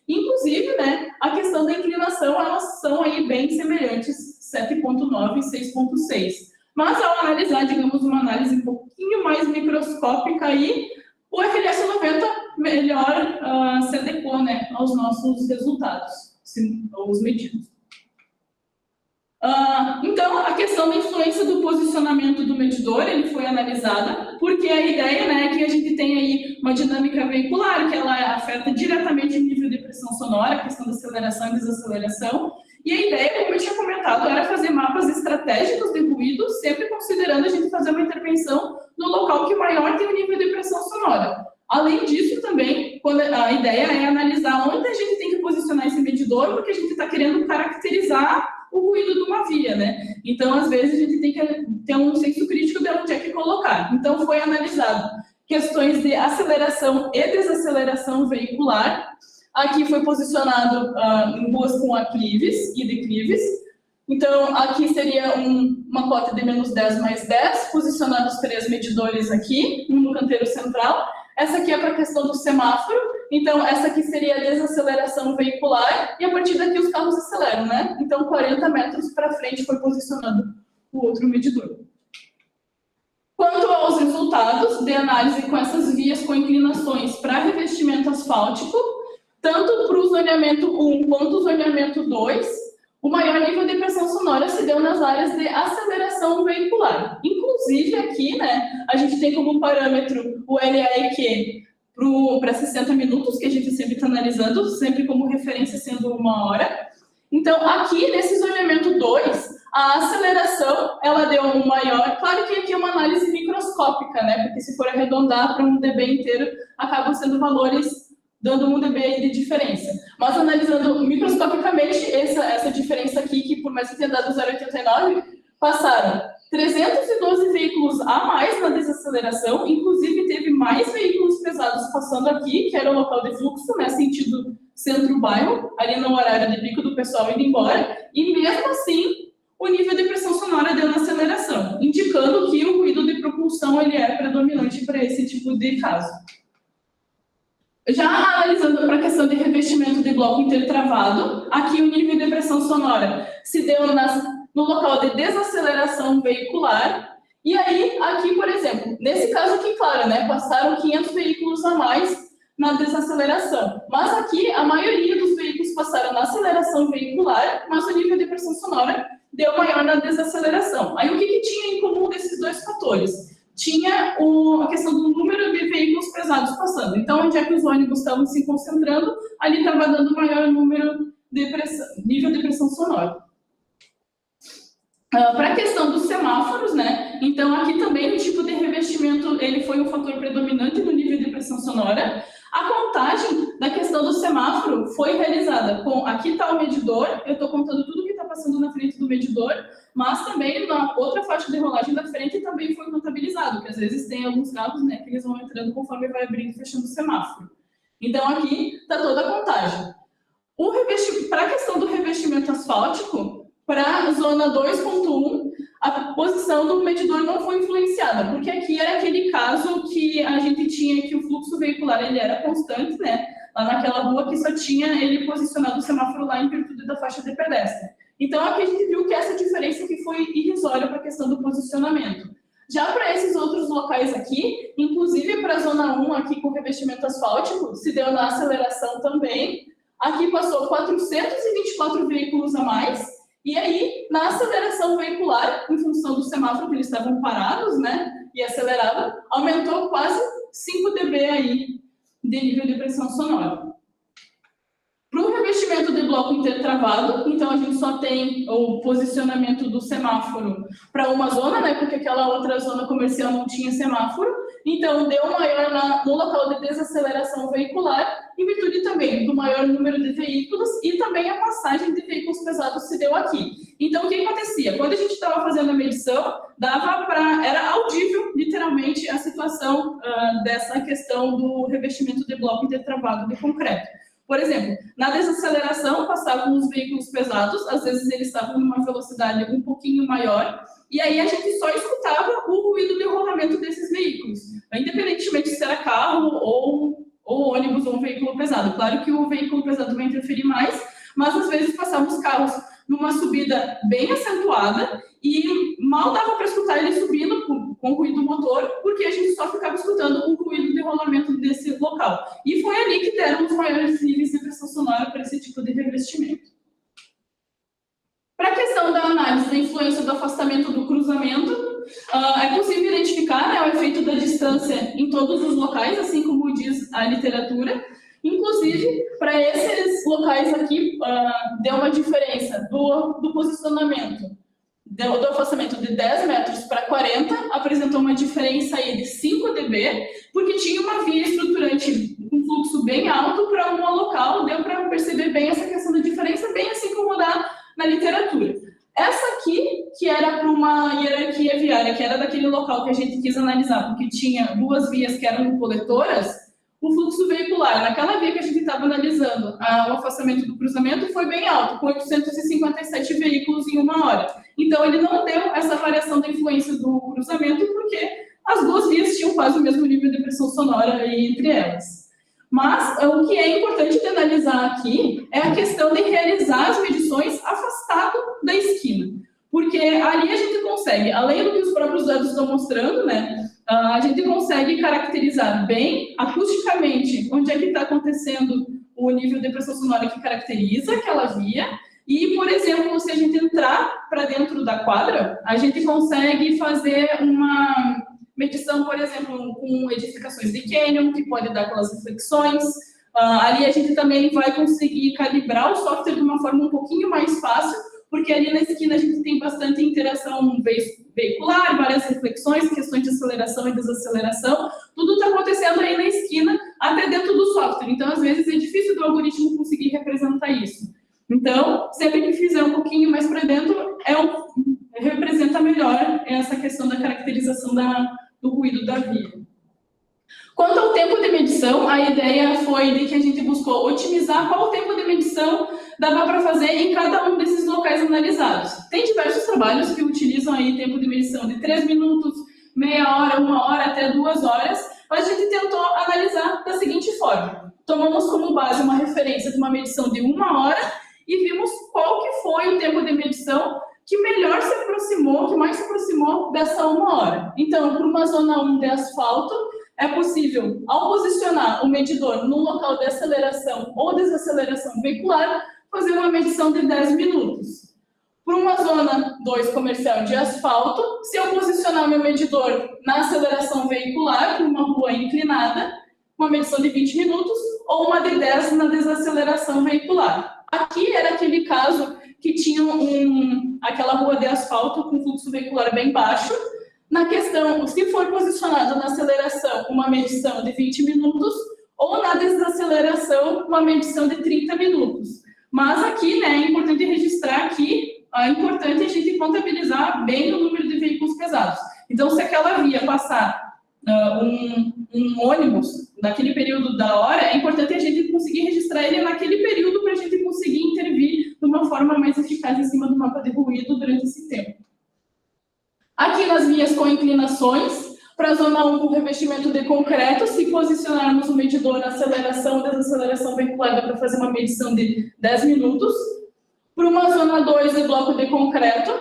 Inclusive, né, a questão da inclinação, elas são aí bem semelhantes, 7,9 e 6,6. Mas ao analisar, digamos, uma análise um pouquinho mais microscópica aí, o RLS 90 melhor se adequou, né, aos nossos resultados, os medidos. Então, a questão da influência do posicionamento do medidor, ele foi analisada, porque a ideia, né, é que a gente tem aí uma dinâmica veicular, que ela afeta diretamente o nível de pressão sonora, a questão da aceleração e desaceleração, e a ideia, como eu tinha comentado, era fazer mapas estratégicos de ruído, sempre considerando a gente fazer uma intervenção no local que maior tem o nível de pressão sonora. Além disso, também, a ideia é analisar onde a gente tem que posicionar esse medidor, porque a gente está querendo caracterizar o ruído de uma via, né? Então, às vezes, a gente tem que ter um senso crítico de onde é que colocar. Então, foi analisado questões de aceleração e desaceleração veicular. Aqui foi posicionado em ruas com aclives e declives. Então, aqui seria uma cota de menos 10 mais 10, posicionados 3 medidores aqui, um no canteiro central. Essa aqui é para a questão do semáforo, então essa aqui seria a desaceleração veicular, e a partir daqui os carros aceleram, né? Então 40 metros para frente foi posicionado o outro medidor. Quanto aos resultados de análise com essas vias com inclinações para revestimento asfáltico, tanto para o zoneamento 1 quanto o zoneamento 2, o maior nível de pressão sonora se deu nas áreas de aceleração veicular. Inclusive aqui, né, a gente tem como parâmetro o LAEQ para 60 minutos, que a gente sempre está analisando, sempre como referência sendo 1 hora. Então, aqui, nesse isolamento 2, a aceleração, ela deu um maior... Claro que aqui é uma análise microscópica, né, porque se for arredondar para um dB inteiro, acabam sendo valores dando um dB aí de diferença. Mas analisando microscopicamente essa diferença aqui, que por mais que tenha dado 0,89, passaram 312 veículos a mais na desaceleração, inclusive teve mais veículos pesados passando aqui, que era o local de fluxo, né, sentido centro-bairro, ali no horário de pico do pessoal indo embora, e mesmo assim, o nível de pressão sonora deu na aceleração, indicando que o ruído de propulsão ele é predominante para esse tipo de caso. Já analisando para a questão de revestimento de bloco intertravado, aqui o nível de pressão sonora se deu no local de desaceleração veicular, e aí, aqui, por exemplo, nesse caso aqui, claro, né, passaram 500 veículos a mais na desaceleração, mas aqui a maioria dos veículos passaram na aceleração veicular, mas o nível de pressão sonora deu maior na desaceleração. Aí o que tinha em comum desses dois fatores? Tinha a questão do número de veículos pesados passando. Então, onde é que os ônibus estavam se concentrando, ali estava dando maior número de nível de pressão sonora. Para a questão dos semáforos, né? Então, aqui também o tipo de revestimento ele foi um fator predominante no nível de pressão sonora. A contagem da questão do semáforo foi realizada com... Aqui está o medidor, eu estou contando tudo que está passando na frente do medidor, mas também na outra faixa de rolagem da frente também foi contabilizado, que às vezes tem alguns carros, né, que eles vão entrando conforme vai abrindo e fechando o semáforo. Então, aqui está toda a contagem. Para a questão do revestimento asfáltico, para a zona 2.1, a posição do medidor não foi influenciada, porque aqui era aquele caso que a gente tinha que o fluxo veicular ele era constante, né? Lá naquela rua que só tinha ele posicionado o semáforo lá em virtude da faixa de pedestre. Então, aqui a gente viu que essa diferença que foi irrisória para a questão do posicionamento. Já para esses outros locais aqui, inclusive para a zona 1, aqui com revestimento asfáltico, se deu na aceleração também. Aqui passou 424 veículos a mais. E aí, na aceleração veicular, em função do semáforo que eles estavam parados, né, e aceleravam, aumentou quase 5 dB aí de nível de pressão sonora. Para o revestimento de bloco intertravado, então a gente só tem o posicionamento do semáforo para uma zona, né, porque aquela outra zona comercial não tinha semáforo, então deu maior no local de desaceleração veicular, em virtude também do maior número de veículos e também a passagem de veículos pesados se deu aqui. Então, o que acontecia? Quando a gente estava fazendo a medição, era audível, literalmente, a situação dessa questão do revestimento de bloco intertravado de concreto. Por exemplo, na desaceleração passavam os veículos pesados, às vezes eles estavam numa velocidade um pouquinho maior, e aí a gente só escutava o ruído de rolamento desses veículos, independentemente se era carro ou ônibus ou um veículo pesado. Claro que o veículo pesado vai interferir mais, mas às vezes passavam os carros numa subida bem acentuada e mal dava para escutar ele subindo com o ruído do motor, porque a gente só ficava escutando o ruído de rolamento desse local. E foi ali que deram os maiores níveis de pressão sonora para esse tipo de revestimento. Para a questão da análise da influência do afastamento do cruzamento, é possível identificar, né, o efeito da distância em todos os locais, assim como diz a literatura. Inclusive, para esses locais aqui, deu uma diferença do posicionamento, do afastamento de 10 metros para 40, apresentou uma diferença aí de 5 dB, porque tinha uma via estruturante com fluxo bem alto para uma local, deu para perceber bem essa questão da diferença, bem assim como dá na literatura. Essa aqui, que era para uma hierarquia viária, que era daquele local que a gente quis analisar, porque tinha duas vias que eram coletoras, o fluxo veicular, naquela via que a gente estava analisando, o afastamento do cruzamento foi bem alto, com 857 veículos em 1 hora. Então, ele não deu essa variação da influência do cruzamento, porque as duas vias tinham quase o mesmo nível de pressão sonora aí entre elas. Mas o que é importante de analisar aqui é a questão de realizar as medições afastado da esquina. Porque ali a gente consegue, além do que os próprios dados estão mostrando, né, a gente consegue caracterizar bem, acusticamente, onde é que está acontecendo o nível de pressão sonora que caracteriza aquela via, E, por exemplo, se a gente entrar para dentro da quadra, a gente consegue fazer uma medição, por exemplo, com edificações de cânion, que pode dar aquelas reflexões. Ali a gente também vai conseguir calibrar o software de uma forma um pouquinho mais fácil, porque ali na esquina a gente tem bastante interação veicular, várias reflexões, questões de aceleração e desaceleração, tudo está acontecendo aí na esquina, até dentro do software. Então, às vezes, é difícil do algoritmo conseguir representar isso. Então, sempre que fizer um pouquinho mais para dentro, representa melhor essa questão da caracterização do ruído da via. Quanto ao tempo de medição, a ideia foi de que a gente buscou otimizar qual o tempo de medição dava para fazer em cada um desses locais analisados. Tem diversos trabalhos que utilizam aí tempo de medição de 3 minutos, meia hora, 1 hora, até 2 horas, mas a gente tentou analisar da seguinte forma. Tomamos como base uma referência de uma medição de 1 hora e vimos qual que foi o tempo de medição que melhor se aproximou, que mais se aproximou dessa 1 hora. Então, para uma zona 1 de asfalto, é possível, ao posicionar o medidor no local de aceleração ou desaceleração veicular, fazer uma medição de 10 minutos. Para uma zona 2 comercial de asfalto, se eu posicionar meu medidor na aceleração veicular, para uma rua inclinada, uma medição de 20 minutos, ou uma de 10 na desaceleração veicular. Aqui era aquele caso que tinha aquela rua de asfalto com fluxo veicular bem baixo. Na questão, se for posicionado na aceleração, uma medição de 20 minutos, ou na desaceleração, uma medição de 30 minutos. Mas aqui, né, é importante registrar que é importante a gente contabilizar bem o número de veículos pesados. Então, se aquela via passar um ônibus naquele período da hora, é importante a gente conseguir registrar ele naquele período para a gente conseguir intervir de uma forma mais eficaz em cima do mapa de ruído durante esse tempo. Aqui nas vias com inclinações, para a zona 1 com revestimento de concreto, se posicionarmos o medidor na aceleração e desaceleração veicular, dá para fazer uma medição de 10 minutos. Para uma zona 2 de bloco de concreto,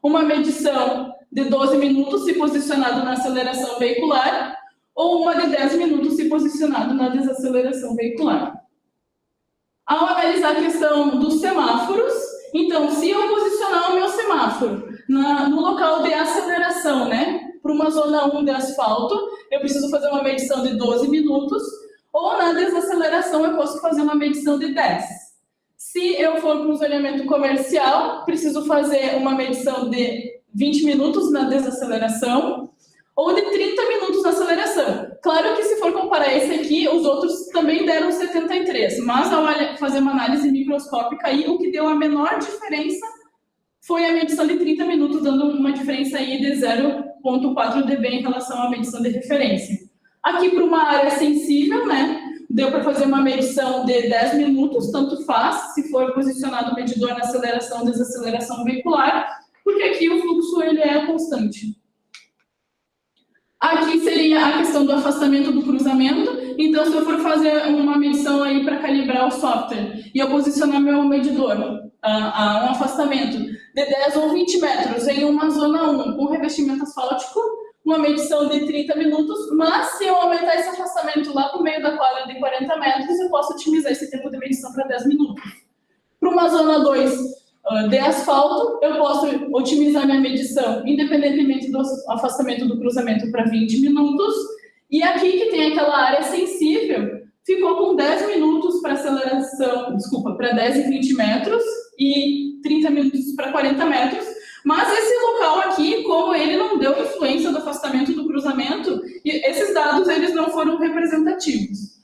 uma medição de 12 minutos se posicionado na aceleração veicular, ou uma de 10 minutos se posicionado na desaceleração veicular. Ao analisar a questão dos semáforos, então, se eu posicionar o meu semáforo no local de aceleração, né, para uma zona 1 de asfalto, eu preciso fazer uma medição de 12 minutos, ou na desaceleração eu posso fazer uma medição de 10. Se eu for para um zoneamento comercial, preciso fazer uma medição de 20 minutos na desaceleração, ou de 30 minutos na aceleração. Claro que se for comparar esse aqui, os outros também deram 73, mas ao fazer uma análise microscópica aí, o que deu a menor diferença foi a medição de 30 minutos, dando uma diferença aí de 0,4 dB em relação à medição de referência. Aqui para uma área sensível, né, deu para fazer uma medição de 10 minutos, tanto faz, se for posicionado o medidor na aceleração ou desaceleração veicular, porque aqui o fluxo ele é constante. Aqui seria a questão do afastamento do cruzamento. Então, se eu for fazer uma medição aí para calibrar o software e eu posicionar meu medidor a um afastamento de 10 ou 20 metros em uma zona 1 com revestimento asfáltico, uma medição de 30 minutos, mas se eu aumentar esse afastamento lá para o meio da quadra de 40 metros, eu posso otimizar esse tempo de medição para 10 minutos. Para uma zona 2 de asfalto, eu posso otimizar minha medição, independentemente do afastamento do cruzamento, para 20 minutos. E aqui, que tem aquela área sensível, ficou com 10 minutos para aceleração, para 10 e 20 metros, e 30 minutos para 40 metros. Mas esse local aqui, como ele não deu influência do afastamento do cruzamento, esses dados eles não foram representativos.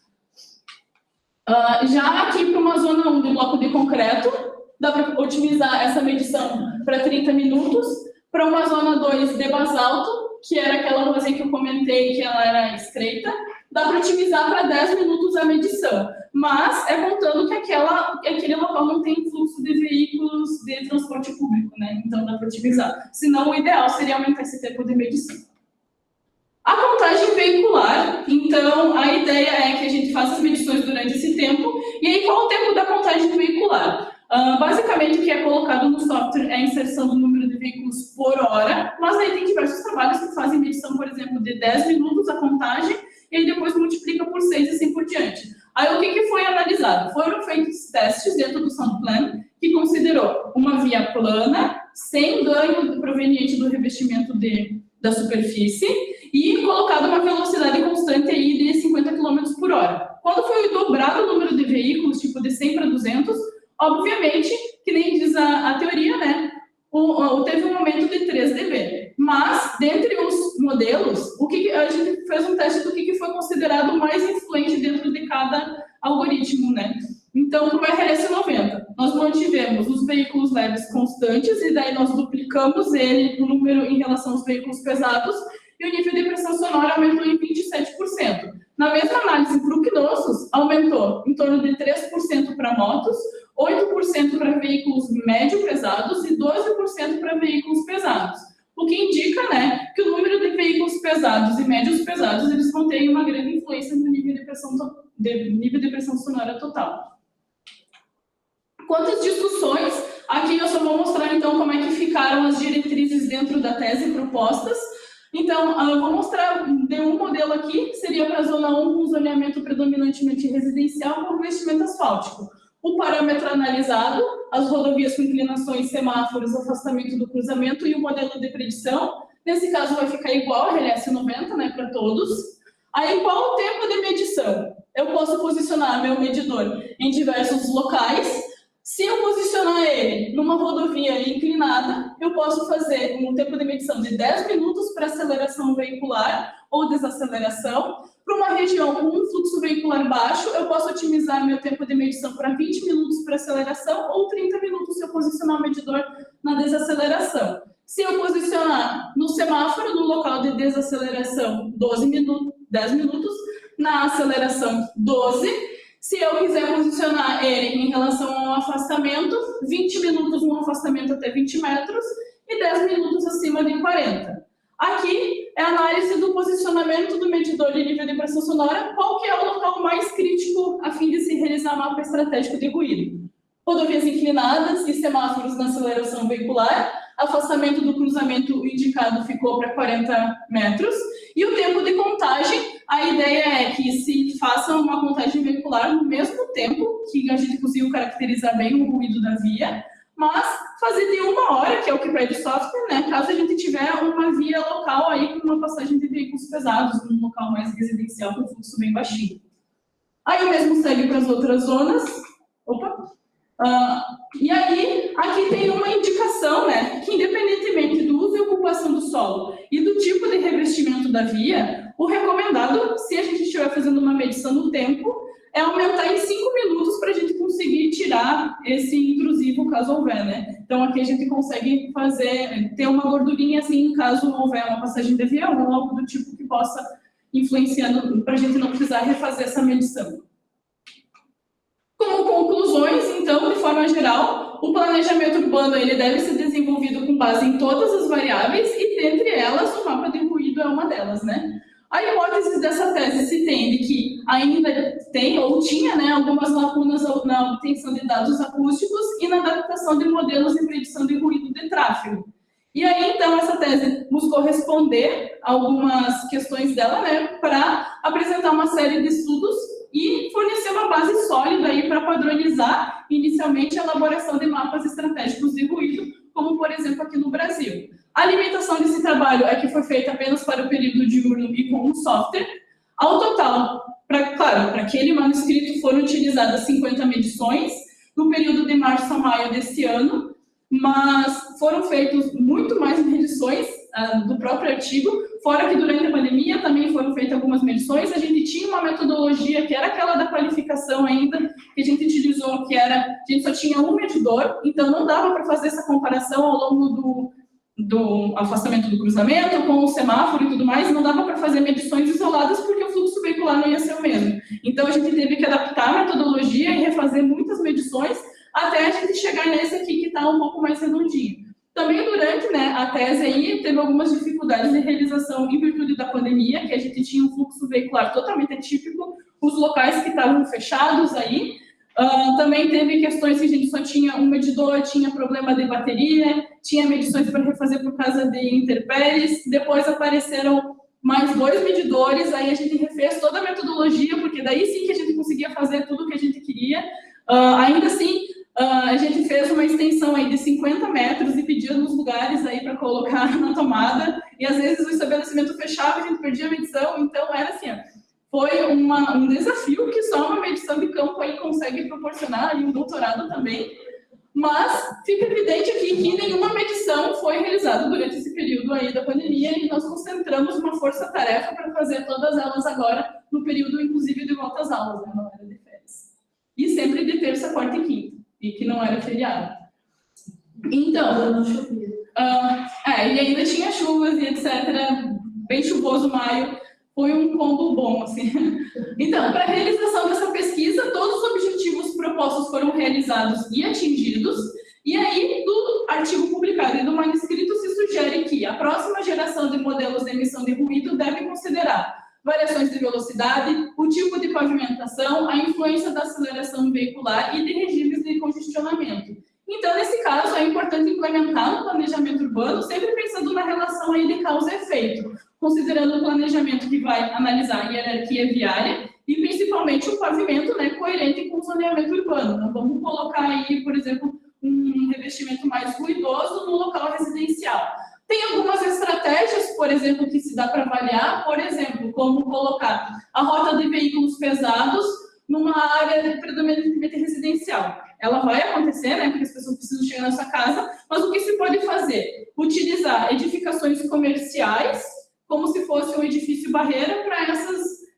Já aqui para uma zona 1 de bloco de concreto, dá para otimizar essa medição para 30 minutos. Para uma zona 2 de basalto, que era aquela ruazinha que eu comentei que ela era estreita, dá para otimizar para 10 minutos a medição. Mas é contando que aquele local não tem fluxo de veículos de transporte público, né? Então dá para otimizar. Senão, o ideal seria aumentar esse tempo de medição. A contagem veicular, então, a ideia é que a gente faça as medições durante esse tempo. E aí, qual o tempo da contagem veicular? Basicamente, o que é colocado no software é a inserção do número de veículos por hora, mas aí tem diversos trabalhos que fazem medição, por exemplo, de 10 minutos a contagem, e aí depois multiplica por 6 e assim por diante. Aí, o que foi analisado? Foram feitos testes dentro do Sound Plan, que considerou uma via plana, sem dano proveniente do revestimento da superfície, e colocado uma velocidade constante aí de 50 km por hora. Quando foi dobrado o número de veículos, tipo de 100 para 200, obviamente, que nem diz a teoria, né, teve um aumento de 3 dB. Mas, dentre os modelos, a gente fez um teste do que foi considerado mais influente dentro de cada algoritmo, né? Então, para o RS 90, nós mantivemos os veículos leves constantes e daí nós duplicamos o número em relação aos veículos pesados e o nível de pressão sonora aumentou em 27%. Na mesma análise para o Knossos, aumentou em torno de 3% para motos, 8% para veículos médio pesados e 12% para veículos pesados. O que indica, né, que o número de veículos pesados e médios pesados eles vão ter uma grande influência no nível de pressão sonora total. Quanto às discussões, aqui eu só vou mostrar então como é que ficaram as diretrizes dentro da tese propostas. Então, eu vou mostrar de um modelo aqui, que seria para a zona 1, com zoneamento predominantemente residencial com revestimento asfáltico. O parâmetro analisado, as rodovias com inclinações, semáforos, afastamento do cruzamento e o modelo de predição. Nesse caso, vai ficar igual a RLS 90, né, para todos. Aí, qual o tempo de medição? Eu posso posicionar meu medidor em diversos locais. Se eu posicionar ele numa rodovia inclinada, eu posso fazer um tempo de medição de 10 minutos para aceleração veicular ou desaceleração. Para uma região com um fluxo veicular baixo, eu posso otimizar meu tempo de medição para 20 minutos para aceleração ou 30 minutos se eu posicionar o medidor na desaceleração. Se eu posicionar no semáforo, no local de desaceleração, 10 minutos, na aceleração, 12. Se eu quiser posicionar ele em relação ao afastamento, 20 minutos no afastamento até 20 metros e 10 minutos acima de 40. Aqui é a análise do posicionamento do medidor de nível de pressão sonora, qual que é o local mais crítico a fim de se realizar mapa estratégico de ruído. Rodovias inclinadas e semáforos na aceleração veicular, afastamento do cruzamento indicado ficou para 40 metros, e o tempo de contagem, a ideia é que se faça uma contagem veicular no mesmo tempo, que a gente conseguiu caracterizar bem o ruído da via, mas fazer de 1 hora, que é o que pede o software, né, caso a gente tiver uma via local aí com uma passagem de veículos pesados, num local mais residencial com fluxo bem baixinho. Aí o mesmo segue para as outras zonas. E aí, aqui tem uma indicação, né, que independentemente do uso e ocupação do solo e do tipo de revestimento da via, o recomendado, se a gente estiver fazendo uma medição no tempo, é aumentar em 5 minutos para a gente conseguir tirar esse intrusivo, caso houver, né? Então, aqui a gente consegue ter uma gordurinha, assim, caso houver uma passagem de via ou algo do tipo que possa influenciar para a gente não precisar refazer essa medição. Como conclusões, então, de forma geral, o planejamento urbano ele deve ser desenvolvido com base em todas as variáveis e, dentre elas, o mapa de ruído é uma delas, né? A hipótese dessa tese se entende que ainda tem ou tinha, né, algumas lacunas na obtenção de dados acústicos e na adaptação de modelos de predição de ruído de tráfego. E aí, então, essa tese buscou responder algumas questões dela, né, para apresentar uma série de estudos e fornecer uma base sólida aí para padronizar, inicialmente, a elaboração de mapas estratégicos de ruído, como, por exemplo, aqui no Brasil. A limitação desse trabalho é que foi feita apenas para o período diurno e com um software. Ao total, para aquele manuscrito foram utilizadas 50 medições, no período de março a maio desse ano, mas foram feitas muito mais medições do próprio artigo, fora que durante a pandemia também foram feitas algumas medições. A gente tinha uma metodologia que era aquela da qualificação ainda, que a gente utilizou, que era, a gente só tinha um medidor, então não dava para fazer essa comparação ao longo do afastamento do cruzamento, com o semáforo e tudo mais, não dava para fazer medições isoladas porque o fluxo veicular não ia ser o mesmo. Então a gente teve que adaptar a metodologia e refazer muitas medições até a gente chegar nesse aqui que está um pouco mais redondinho. Também durante, né, a tese aí, teve algumas dificuldades de realização em virtude da pandemia, que a gente tinha um fluxo veicular totalmente atípico, os locais que estavam fechados aí. Também teve questões que a gente só tinha um medidor, tinha problema de bateria, tinha medições para refazer por causa de intempéries. Depois apareceram mais 2 medidores, aí a gente refez toda a metodologia, porque daí sim que a gente conseguia fazer tudo o que a gente queria. Ainda assim, a gente fez uma extensão aí de 50 metros e pedia nos lugares aí para colocar na tomada, e às vezes o estabelecimento fechava, a gente perdia a medição, então era assim, foi um desafio que só uma medição de campo aí consegue proporcionar, e um doutorado também, mas fica evidente aqui que nenhuma medição foi realizada durante esse período aí da pandemia, e nós concentramos uma força-tarefa para fazer todas elas agora, no período, inclusive, de volta às aulas, né, não era de férias. E sempre de terça, quarta e quinta, e que não era feriado. Então, e ainda tinha chuvas e etc, bem chuvoso maio, foi um combo bom, assim. Então, para a realização dessa pesquisa, todos os objetivos propostos foram realizados e atingidos, e aí, do artigo publicado e do manuscrito, se sugere que a próxima geração de modelos de emissão de ruído deve considerar variações de velocidade, o tipo de pavimentação, a influência da aceleração veicular e de regimes de congestionamento. Então, nesse caso, é importante implementar no planejamento urbano, sempre pensando na relação aí de causa e efeito, considerando o planejamento que vai analisar a hierarquia viária e, principalmente, o pavimento, né, coerente com o zoneamento urbano. Não vamos colocar aí, por exemplo, um revestimento mais ruidoso no local residencial. Tem algumas estratégias, por exemplo, que se dá para avaliar, por exemplo, como colocar a rota de veículos pesados numa área predominantemente residencial. Ela vai acontecer, né, porque as pessoas precisam chegar na sua casa, mas o que se pode fazer? Utilizar edificações comerciais como se fosse um edifício barreira para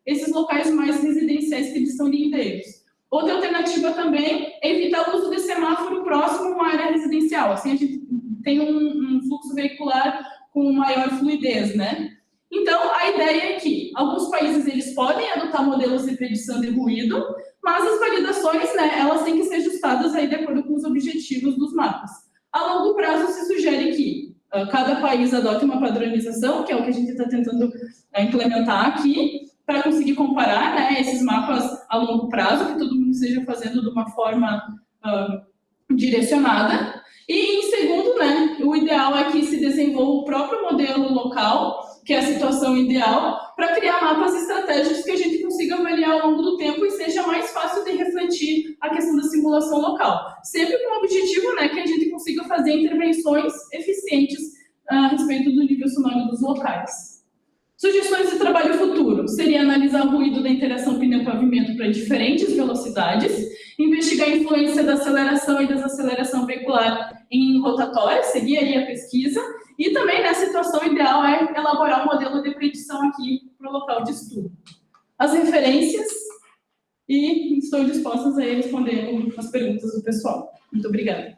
esses locais mais residenciais que são lindeiros. Outra alternativa também é evitar o uso de semáforo próximo a uma área residencial. Assim, a gente tem um fluxo veicular com maior fluidez, né? Então, a ideia é que alguns países eles podem adotar modelos de predição de ruído, mas as validações, né, elas têm que ser ajustadas aí de acordo com os objetivos dos mapas. A longo prazo, se sugere que cada país adote uma padronização, que é o que a gente está tentando implementar aqui, para conseguir comparar, né, esses mapas a longo prazo, que todo mundo esteja fazendo de uma forma direcionada. E, em segundo, né, o ideal é que se desenvolva o próprio modelo local, que é a situação ideal, para criar mapas estratégicos que a gente consiga avaliar ao longo do tempo e seja mais fácil de refletir a questão da simulação local. Sempre com o objetivo, né, que a gente consiga fazer intervenções eficientes a respeito do nível sonoro dos locais. Sugestões de trabalho futuro seria analisar o ruído da interação pneu-pavimento para diferentes velocidades, investigar a influência da aceleração e desaceleração veicular em rotatórias, seria aí a pesquisa, e também, na situação ideal, é elaborar um modelo de predição aqui para o local de estudo. As referências, e estou disposta a responder as perguntas do pessoal. Muito obrigada.